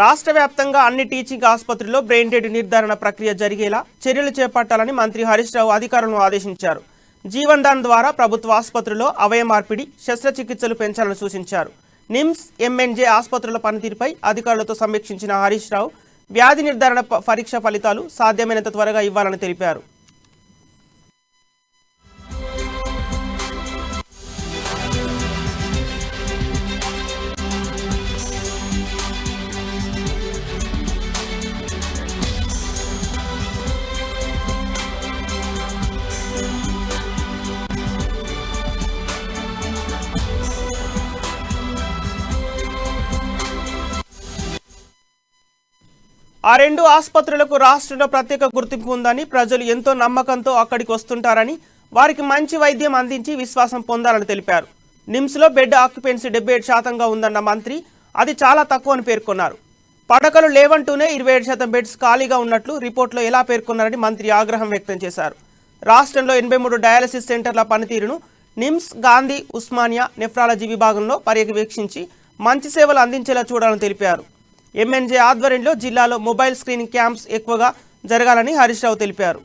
రాష్ట్ర వ్యాప్తంగా అన్ని టీచింగ్ ఆసుపత్రుల్లో బ్రెయిన్ డెడ్ నిర్ధారణ ప్రక్రియ జరిగేలా చర్యలు చేపట్టాలని మంత్రి హరీష్ రావు అధికారులను ఆదేశించారు. జీవన్ దాన్ ద్వారా ప్రభుత్వ ఆసుపత్రుల్లో అవయవ మార్పిడి, శస్త్రచికిత్సలు పెంచాలని సూచించారు. నిమ్స్, ఎంఎన్జే ఆసుపత్రుల పనితీరుపై అధికారులతో సమీక్షించిన హరీష్ రావు వ్యాధి నిర్ధారణ పరీక్ష ఫలితాలు సాధ్యమైనంత త్వరగా ఇవ్వాలని తెలిపారు. ఆ రెండు ఆసుపత్రులకు రాష్ట్రంలో ప్రత్యేక గుర్తింపు ఉందని, ప్రజలు ఎంతో నమ్మకంతో అక్కడికి వస్తుంటారని, వారికి మంచి వైద్యం అందించి విశ్వాసం పొందాలని తెలిపారు. నిమ్స్లో బెడ్ ఆక్యుపెన్సీ 77% ఉందన్న మంత్రి అది చాలా తక్కువ అని పేర్కొన్నారు. పడకలు లేవంటూనే 27% బెడ్స్ ఖాళీగా ఉన్నట్లు రిపోర్టులో ఎలా పేర్కొన్నారని మంత్రి ఆగ్రహం వ్యక్తం చేశారు. రాష్ట్రంలో 83 డయాలసిస్ సెంటర్ల పనితీరును నిమ్స్, గాంధీ, ఉస్మానియా నెఫ్రాలజీ విభాగంలో పర్యవేక్షించి మంచి సేవలు అందించేలా చూడాలని తెలిపారు. ఎంఎన్జే ఆధ్వర్యంలో జిల్లాలో మొబైల్ స్క్రీనింగ్ క్యాంప్స్ ఎక్కువగా జరగాలని హరీష్ రావు తెలిపారు.